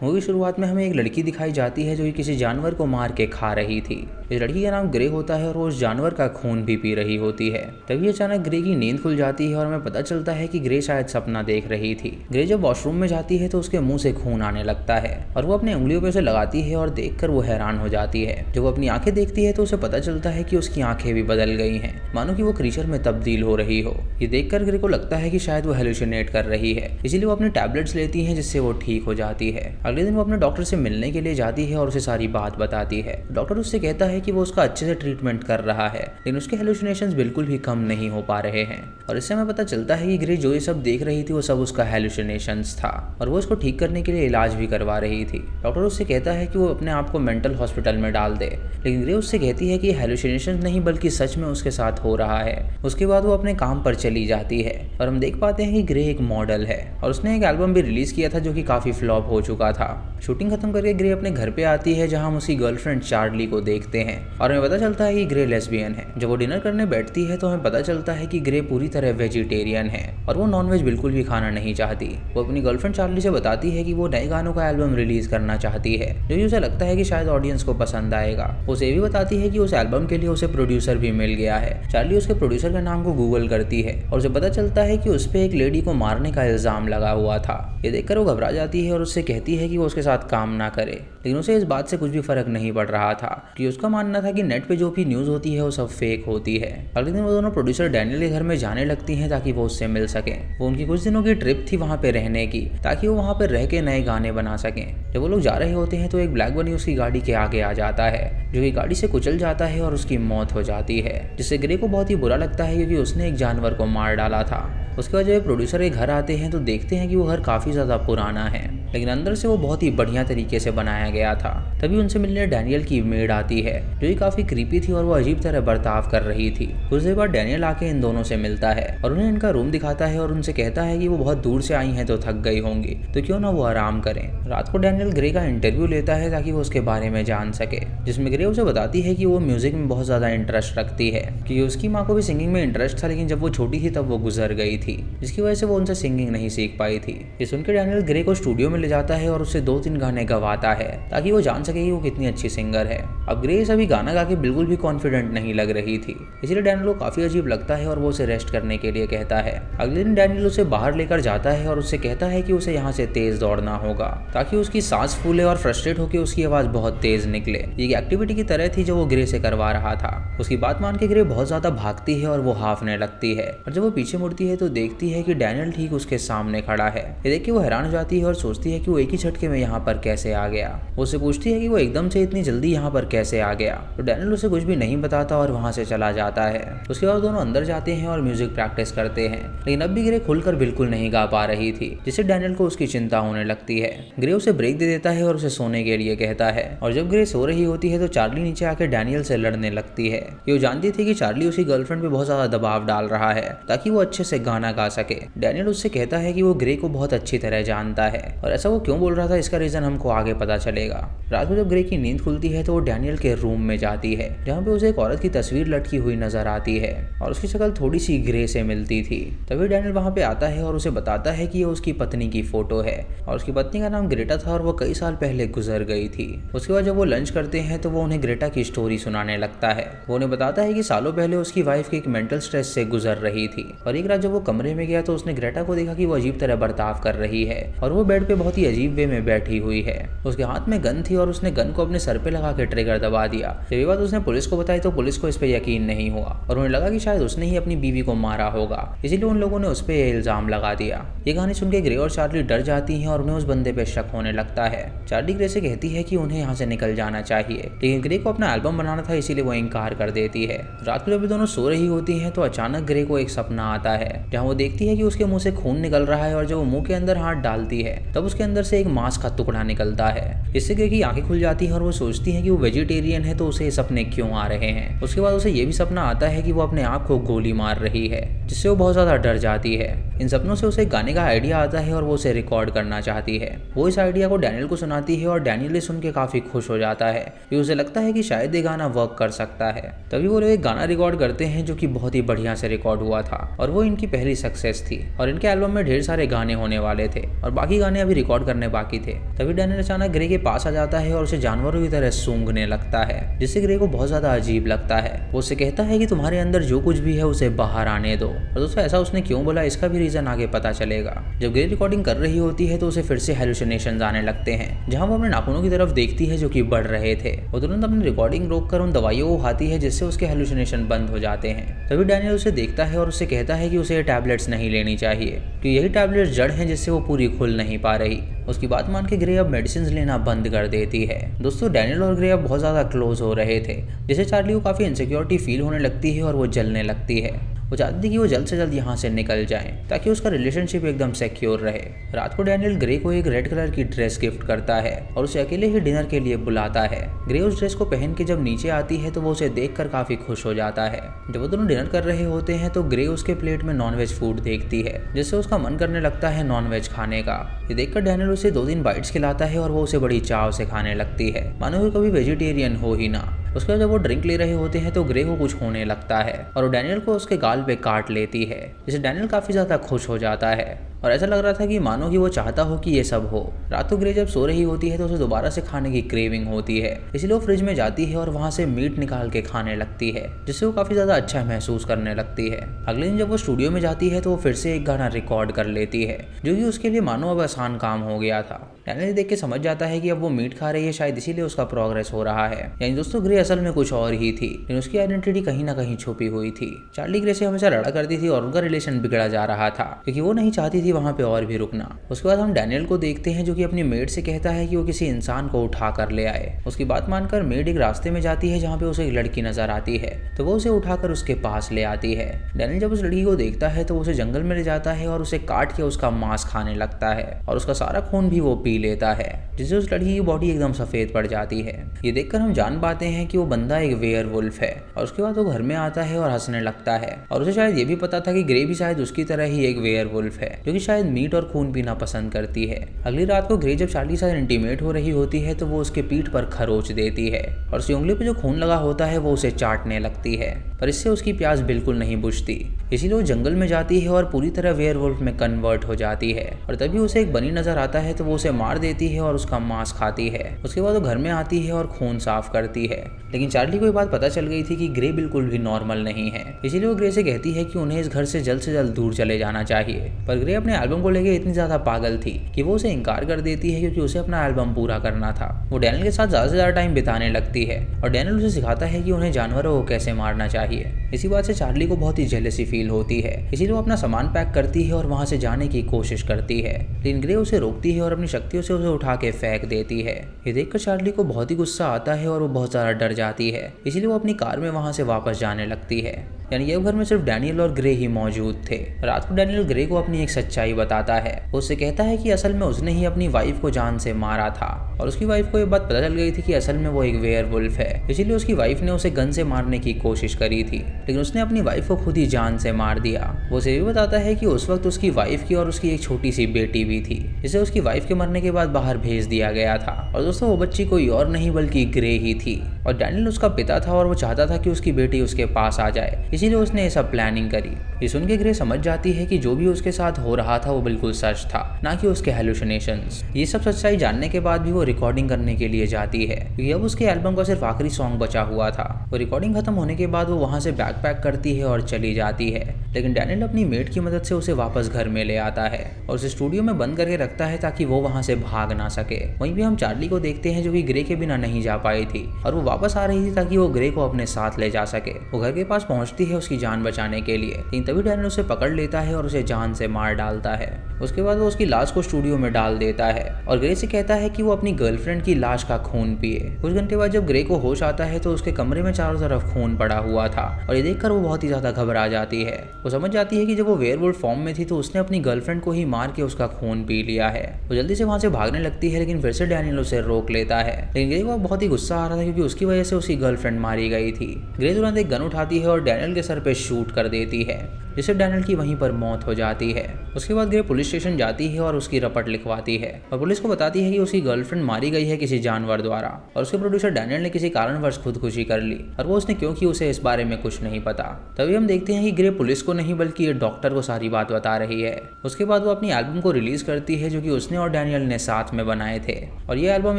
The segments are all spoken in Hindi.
मूवी शुरुआत में हमें एक लड़की दिखाई जाती है जो कि किसी जानवर को मार के खा रही थी। इस लड़की का नाम ग्रे होता है और वो उस जानवर का खून भी पी रही होती है। तभी अचानक ग्रे की नींद खुल जाती है और हमें पता चलता है कि ग्रे शायद सपना देख रही थी। ग्रे जब वॉशरूम में जाती है तो उसके मुंह से खून आने लगता है और वो अपनी उंगलियों पे उसे लगाती है और देखकर वो हैरान हो जाती है। जब वो अपनी आंखें देखती है तो उसे पता चलता है कि उसकी आंखें भी बदल गई हैं, मानो कि वो क्रीचर में तब्दील हो रही हो। ये देखकर ग्रे को लगता है कि शायद वो हेलुसिनेट कर रही है, इसीलिए वो अपने टैबलेट्स लेती है जिससे वो ठीक हो जाती है। अगले दिन वो अपने डॉक्टर से मिलने के लिए जाती है और उसे सारी बात बताती है। डॉक्टर उससे कहता है कि वो उसका अच्छे से ट्रीटमेंट कर रहा है, लेकिन उसके हेलुसिनेशंस बिल्कुल भी कम नहीं हो पा रहे हैं। और इससे हमें पता चलता है कि ग्रे जो ये सब देख रही थी वो सब उसका हेलुसिनेशंस था और वो इसको ठीक करने के लिए इलाज भी करवा रही थी। डॉक्टर उससे कहता है कि वो अपने आप को मेंटल हॉस्पिटल में डाल दे, लेकिन ग्रे उससे कहती है कि हेलुसिनेशंस नहीं बल्कि सच में उसके साथ हो रहा है। उसके बाद वो अपने काम पर चली जाती है और हम देख पाते हैं कि ग्रे एक मॉडल है और उसने एक एल्बम भी रिलीज किया था जो कि काफी फ्लॉप हो चुका था। शूटिंग खत्म करके ग्रे अपने घर पे आती है जहां हम उसकी गर्लफ्रेंड चार्ली को देखते हैं और हमें पता चलता है कि ग्रे लेस्बियन है। जब वो डिनर करने बैठती है तो हमें पता चलता है कि ग्रे पूरी तरह वेजिटेरियन है और वो नॉनवेज बिल्कुल भी खाना नहीं चाहती। वो अपनी गर्लफ्रेंड चार्ली से बताती है कि वो नए गानों का एल्बम रिलीज करना चाहती है जो कि उसे लगता है कि शायद ऑडियंस को पसंद आएगा। उसे भी बताती है कि उस एल्बम के लिए उसे प्रोड्यूसर भी मिल गया है। चार्ली उसके प्रोड्यूसर के नाम को गूगल करती है और उसे पता चलता है कि उस पर एक लेडी को मारने का इल्जाम लगा हुआ था। ये देखकर वो घबरा जाती है और उससे कहती है कि वो उसके साथ काम ना करे, लेकिन उसे इस बात से कुछ भी फर्क नहीं पड़ रहा था कि उसका मानना था कि नेट पे जो भी न्यूज़ होती है वो सब फेक होती है। अगले दिन वो दोनों प्रोड्यूसर डैनियल के घर में जाने लगती हैं ताकि वो उससे मिल सकें। वो उनकी कुछ दिनों की ट्रिप थी वहाँ पे रहने की, ताकि वो वहाँ पे रह के नए गाने बना सकें। जब वो लोग जा रहे होते हैं तो एक ब्लैक बनी उसकी गाड़ी के आगे आ जाता है जो कि गाड़ी से कुचल जाता है और उसकी मौत हो जाती है, जिससे ग्रे को बहुत ही बुरा लगता है क्योंकि उसने एक जानवर को मार डाला था। उसके बाद जब प्रोड्यूसर के घर आते हैं तो देखते हैं कि वो घर काफ़ी ज़्यादा पुराना है, लेकिन अंदर से वो बहुत ही बढ़िया तरीके से बनाया गया था। तभी उनसे मिलने डैनियल की मेड आती है जो कि काफ़ी क्रीपी थी और वो अजीब तरह बर्ताव कर रही थी। कुछ देर बाद डैनियल आके इन दोनों से मिलता है और उन्हें इनका रूम दिखाता है और उनसे कहता है कि वो बहुत दूर से आई हैं तो थक गई होंगी, तो क्यों ना वो आराम करें। रात को डैनियल ग्रे का इंटरव्यू लेता है ताकि वो उसके बारे में जान सके, जिसमें ग्रे उसे बताती है कि वो म्यूजिक में बहुत ज़्यादा इंटरेस्ट रखती है, क्योंकि उसकी माँ को भी सिंगिंग में इंटरेस्ट था, लेकिन जब वो छोटी थी तब वो गुजर गई थी, जिसकी वजह से वो उनसे सिंगिंग नहीं सीख पाई थी। ये सुनकर डैनियल ग्रे को स्टूडियो में ले जाता है और उससे 2-3 गाने गवाता है ताकि वो जान सके कि वो कितनी अच्छी सिंगर है। अब ग्रे सभी गाना गा के बिल्कुल भी कॉन्फिडेंट नहीं लग रही थी, इसलिए डैनियल को काफी अजीब लगता है और वो उसे रेस्ट करने के लिए कहता है। अगले दिन डैनियल उसे बाहर लेकर जाता है और उससे कहता है कि उसे यहाँ से तेज दौड़ना होगा ताकि उसकी सांस फूले और फ्रस्ट्रेट होकर उसकी आवाज बहुत तेज निकले। ये एक्टिविटी की तरह थी जो वो ग्रे से करवा रहा था। उसकी बात मान के ग्रे बहुत ज्यादा भागती है और वो हाफने लगती है और जब वो पीछे मुड़ती है तो देखती है कि डैनियल ठीक उसके सामने खड़ा है। ये देख के वो हैरान हो जाती है और सोचती है कि वो एक ही झटके में यहाँ पर कैसे आ गया। वो उससे पूछती है कि वो एकदम से इतनी जल्दी यहाँ पर कैसे आ गया, तो डैनियल उसे कुछ भी नहीं बताता और वहाँ से चला जाता है। उसके बाद दोनों अंदर जाते हैं और म्यूजिक प्रैक्टिस करते हैं, लेकिन अब भी ग्रे खुलकर बिल्कुल नहीं गा पा रही थी, जिससे डैनियल को उसकी चिंता होने लगती है। ग्रे उसे ब्रेक दे देता है और उसे सोने के लिए कहता है और जब ग्रे सो रही होती है तो चार्ली नीचे आकर डैनियल से लड़ने लगती है। वो जानती थी कि चार्ली उसकी गर्लफ्रेंड पे बहुत ज्यादा दबाव डाल रहा है ताकि वो अच्छे से गाना गा सके। डैनियल उससे कहता है कि वो ग्रे को बहुत अच्छी तरह जानता है और ऐसा वो क्यों बोल रहा था इसका रीजन हमको आगे पता चलेगा। रात में जब ग्रे की नींद खुलती है तो वो डैनियल के रूम में जाती है जहाँ पे उसे एक औरत की तस्वीर लटकी हुई नजर आती है और उसकी शक्ल थोड़ी सी ग्रे से मिलती थी। तभी डैनियल वहाँ पे आता है और उसे बताता है कि ये उसकी पत्नी की फोटो है और उसकी पत्नी का नाम ग्रेटा था और वो कई साल पहले गुजर गई थी। उसके बाद जब वो लंच करते हैं तो वो उन्हें ग्रेटा की स्टोरी सुनाने लगता है। वो उन्हें बताता है कि सालों पहले उसकी वाइफ की एक मेंटल स्ट्रेस से गुजर रही थी और एक रात जब वो कमरे में गया तो उसने ग्रेटा को देखा कि वो अजीब तरह बर्ताव कर रही है और वो बेड पे बहुत ही अजीब वे में बैठी हुई है। उसके हाथ में गन थी और उसने गन को अपने सर पे लगा के ट्रिगर दबा दिया। जब ये बात उसने पुलिस को बताई तो पुलिस को इस पे यकीन नहीं हुआ और उन्हें लगा कि शायद उसने ही अपनी बीवी को मारा होगा, इसीलिए उन लोगों ने उस पर इल्जाम लगा दिया। ये कहानी सुन के ग्रे और चार्ली डर जाती हैं और उन्हें उस बंदे पे शक होने लगता है। चार्ली ग्रे से कहती है कि उन्हें यहाँ से निकल जाना चाहिए, लेकिन ग्रे को अपना एल्बम बनाना था इसीलिए वो इनकार कर देती है। रात को जब दोनों सो रही होती हैं तो अचानक ग्रे को एक सपना आता है जहाँ वो देखती है कि उसके मुंह से खून निकल रहा है और जब वो मुंह के अंदर हाथ डालती है तब उसके अंदर से एक मांस का टुकड़ा निकलता है। इससे ग्रे की आंखें खुल जाती हैं और वो सोचती है कि वो वेजिटेरियन है तो उसे ये सपने क्यों आ रहे हैं। उसके बाद उसे ये भी सपना आता है कि वो अपने आप को गोली मार रही है, जिससे वो बहुत ज़्यादा डर जाती है। इन सपनों से उसे गाने का आइडिया आता है और वो उसे रिकॉर्ड करना चाहती है। वो इस आइडिया को डैनियल को सुनाती है और डैनियल ये सुन के काफ़ी खुश हो जाता है कि उसे लगता है कि शायद ये गाना वर्क कर सकता है। तभी वो लोग एक गाना रिकॉर्ड करते हैं जो कि बहुत ही बढ़िया से रिकॉर्ड हुआ था और वो इनकी पहली सक्सेस थी और इनके एल्बम में ढेर सारे गाने होने वाले थे और बाकी गाने अभी रिकॉर्ड करने बाकी थे। तभी डैनियल अचानक ग्रे के पास आ जाता है और उसे जानवरों की तरह सूंघने लगता है, जिससे ग्रे को बहुत ज़्यादा अजीब लगता है। वो उससे कहता है कि तुम्हारे अंदर जो कुछ भी है उसे बाहर आने दो। और दोस्तों ऐसा उसने क्यों बोला इसका भी रीजन आगे पता चलेगा। जब ग्रे रिकॉर्डिंग कर रही होती है तो उसे फिर से हेलुसिनेशंस आने लगते हैं, जहां वो अपने नाखूनों की तरफ देखती है जो कि बढ़ रहे थे। वो तुरंत अपनी रिकॉर्डिंग रोककर उन दवाइयों को खाती है जिससे उसके हेलुसिनेशन बंद हो जाते हैं। तभी डैनियल उसे देखता है और उससे कहता है कि उसे ये टैबलेट्स नहीं लेनी चाहिए क्योंकि यही टैबलेट्स जड़ हैं जिससे वो पूरी खुल नहीं पा रही। उसकी बात मान के ग्रे अब मेडिसिन लेना बंद कर देती है। दोस्तों डैनियल और ग्रे अब बहुत ज़्यादा क्लोज हो रहे थे, जिससे चार्ली को काफ़ी इनसिक्योरिटी फील होने लगती है और वो जलने लगती है। वो चाहती थी कि वो जल्द से जल्द यहाँ से निकल जाए ताकि उसका रिलेशनशिप एकदम सिक्योर रहे। रात को डैनियल ग्रे को एक रेड कलर की ड्रेस गिफ्ट करता है और उसे अकेले ही डिनर के लिए बुलाता है। ग्रे उस ड्रेस को पहन के जब नीचे आती है तो वो उसे देखकर काफी खुश हो जाता है। जब वो दोनों डिनर कर रहे होते हैं तो ग्रे उसके प्लेट में नॉनवेज फूड देखती है, जिससे उसका मन करने लगता है नॉनवेज खाने का। ये देखकर डैनियल उसे 2-3 बाइट्स खिलाता है और वो उसे बड़ी चाव से खाने लगती है, मानो वो कभी वेजिटेरियन हो ही ना। उसके बाद जब वो ड्रिंक ले रहे होते हैं तो ग्रे को कुछ होने लगता है और वो डैनियल को उसके गाल पे काट लेती है, जिससे डैनियल काफी ज्यादा खुश हो जाता है और ऐसा लग रहा था कि मानो कि वो चाहता हो कि ये सब हो। रात को ग्रे जब सो रही होती है तो उसे दोबारा से खाने की क्रेविंग होती है, इसलिए वो फ्रिज में जाती है और वहां से मीट निकाल के खाने लगती है, जिससे वो काफी ज्यादा अच्छा महसूस करने लगती है। अगले दिन जब वो स्टूडियो में जाती है तो वो फिर से एक गाना रिकॉर्ड कर लेती है, जो कि उसके लिए मानो अब आसान काम हो गया था। डैनियल देख के समझ जाता है कि अब वो मीट खा रही है, शायद इसीलिए उसका प्रोग्रेस हो रहा है। यानी दोस्तों ग्रे असल में कुछ और ही थी, लेकिन उसकी आइडेंटिटी कहीं ना कहीं छुपी हुई थी। चार्ली ग्रे से हमेशा लड़ा करती थी और उनका रिलेशन बिगड़ा जा रहा था क्योंकि वो नहीं चाहती थी वहां पे और भी रुकना। उसके बाद हम डैनियल को देखते हैं जो कि अपनी मेड से कहता है कि वो किसी इंसान को उठा कर ले आए। उसकी बात मानकर मेड एक रास्ते में जाती है जहाँ पे उसे एक लड़की नजर आती है, तो वो उसे उठाकर उसके पास ले आती है। डैनियल जब उस लड़की को देखता है तो उसे जंगल में ले जाता है और उसे काट के उसका मांस खाने लगता है और उसका सारा खून भी वो पी लेता है, जिससे उस लड़की की बॉडी एकदम सफेद पड़ जाती है। ये देखकर हम जान पाते हैं कि वो बंदा एक वेयरवुल्फ है और उसके बाद वो घर में आता है और हंसने लगता है और उसे शायद ये भी पता था कि ग्रे भी शायद उसकी तरह ही एक वेयरवुल्फ है जो कि शायद मीट और खून पीना पसंद करती है। अगली रात को ग्रे जब चार्ली के साथ इंटीमेट हो रही होती है तो वो उसके पीठ पर खरोच देती है और उसकी उंगली पे जो खून लगा होता है वो उसे चाटने लगती है, पर इससे उसकी प्यास बिल्कुल नहीं बुझती। इसीलिए वो जंगल में जाती है और पूरी तरह वेयरवुल्फ में कन्वर्ट हो जाती है और तभी उसे एक बनी नजर आता है तो वो उसे मार देती है और उसका मांस खाती है। उसके बाद वो घर में आती है और खून साफ करती है, लेकिन चार्ली को ये बात पता चल गई थी कि ग्रे बिल्कुल भी नॉर्मल नहीं है, इसीलिए वो ग्रे से कहती है कि उन्हें इस घर से जल्द दूर चले जाना चाहिए। पर ग्रे अपने एल्बम को लेकर इतनी ज्यादा पागल थी कि वो उसे इनकार कर देती है क्योंकि उसे अपना एल्बम पूरा करना था। वो डैनियल के साथ ज्यादा से ज्यादा टाइम बिताने लगती है और डैनियल उसे सिखाता है कि उन्हें जानवरों को कैसे मारना चाहिए। इसी बात से चार्ली को बहुत ही जेलसी फील होती है, इसीलिए वो अपना सामान पैक करती है और वहां से जाने की कोशिश करती है, लेकिन ग्रे उसे रोकती है और अपनी शक्तियों से उसे उठा के फेंक देती है। ये देखकर चार्ली को बहुत ही गुस्सा आता है और वो बहुत ज्यादा डर जाती है, इसीलिए वो अपनी कार में वहां से वापस जाने लगती है। यानी ये घर में सिर्फ डैनियल और ग्रे ही मौजूद थे। रात को डैनियल ग्रे को अपनी एक सच्चाई बताता है। उससे कहता है कि असल में उसने ही अपनी वाइफ को जान से मारा था और उसकी वाइफ को ये बात पता चल गई थी कि असल में वो एक वेयरवुल्फ है, इसीलिए उसकी वाइफ ने उसे गन से मारने की कोशिश करी थी, लेकिन उसने अपनी वाइफ को खुद ही जान से मार दिया। वो उसे भी बताता है कि उस वक्त उसकी वाइफ की और उसकी एक छोटी सी बेटी भी थी, जिसे उसकी वाइफ के मरने के बाद बाहर भेज दिया गया था और दोस्तों वो बच्ची कोई और नहीं बल्कि ग्रे ही थी और डैनियल उसका पिता था और वो चाहता था कि उसकी बेटी उसके पास आ जाए, इसीलिए उसने ये सब प्लानिंग करी। ये सुन के ग्रे समझ जाती है कि जो भी उसके साथ हो रहा था वो बिल्कुल सच था, ना कि उसके हेलुसिनेशंस। ये सब सच्चाई जानने के बाद भी वो रिकॉर्डिंग करने के लिए जाती है क्योंकि अब उसके एल्बम का सिर्फ आखिरी सॉन्ग बचा हुआ था। वो रिकॉर्डिंग खत्म होने के बाद वो वहां से बैग पैक करती है और चली जाती है, लेकिन डैनियल अपनी मेट की मदद से उसे वापस घर में ले आता है और उसे स्टूडियो में बंद करके रखता है ताकि वो वहां से भाग ना सके। वहीं भी हम चार्ली को देखते हैं जो कि ग्रे के बिना नहीं जा पाई थी और वो वापस आ रही थी ताकि वो ग्रे को अपने साथ ले जा सके। वो घर के पास पहुंचती है उसकी जान बचाने के लिए, लेकिन तभी डैनियल उसे पकड़ लेता है और उसे जान से मार डालता है। उसके बाद वो उसकी लाश को स्टूडियो में डाल देता है और ग्रे से कहता है कि वो अपनी गर्लफ्रेंड की लाश का खून पिए। कुछ घंटे बाद जब ग्रे को होश आता है तो उसके कमरे में चारों तरफ खून पड़ा हुआ था और ये देखकर वो बहुत ही ज्यादा घबरा जाती है। वो समझ जाती है कि जब वो वेयरवुल्फ फॉर्म में थी तो उसने अपनी गर्लफ्रेंड को ही मार के उसका खून पी लिया है। वो जल्दी से वहां से भागने लगती है, लेकिन फिर से डैनियल उसे रोक लेता है। लेकिन ग्रे को बहुत ही गुस्सा आ रहा था क्योंकि उसकी वजह से उसकी गर्लफ्रेंड मारी गई थी। ग्रे तुरंत एक गन उठाती है और डैनियल के सर पे शूट कर देती है, जिससे डैनियल की वहीं पर मौत हो जाती है। उसके बाद ग्रे पुलिस स्टेशन जाती है और उसकी रपट लिखवाती है और पुलिस को बताती है कि उसकी गर्लफ्रेंड मारी गई है किसी जानवर द्वारा और उसके प्रोड्यूसर डैनियल ने किसी कारणवश खुदकुशी कर ली और वो उसने क्यों की उसे इस बारे में कुछ नहीं पता। तभी हम देखते हैं कि ग्रे पुलिस को नहीं बल्कि ये डॉक्टर को सारी बात बता रही है। उसके बाद वो अपनी एल्बम को रिलीज करती है जो कि उसने और डैनियल ने साथ में बनाए थे और ये एल्बम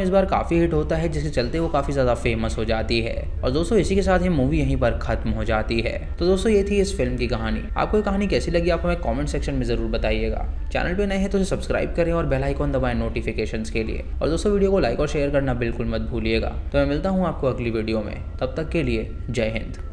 इस बार काफी हिट होता है, जिसके चलते वो काफी ज्यादा फेमस हो जाती है। और दोस्तों इसी के साथ ये मूवी यहीं पर खत्म हो जाती है। तो दोस्तों ये थी इस फिल्म की कहानी। आपको ये कहानी कैसी लगी आप हमें कमेंट सेक्शन में जरूर बताइएगा। चैनल पे नए हैं तो इसे सब्सक्राइब करें और बेल आइकन दबाएं नोटिफिकेशंस के लिए। और दोस्तों वीडियो को लाइक और शेयर करना बिल्कुल मत भूलिएगा। तो मैं मिलता हूँ आपको अगली वीडियो में, तब तक के लिए जय हिंद।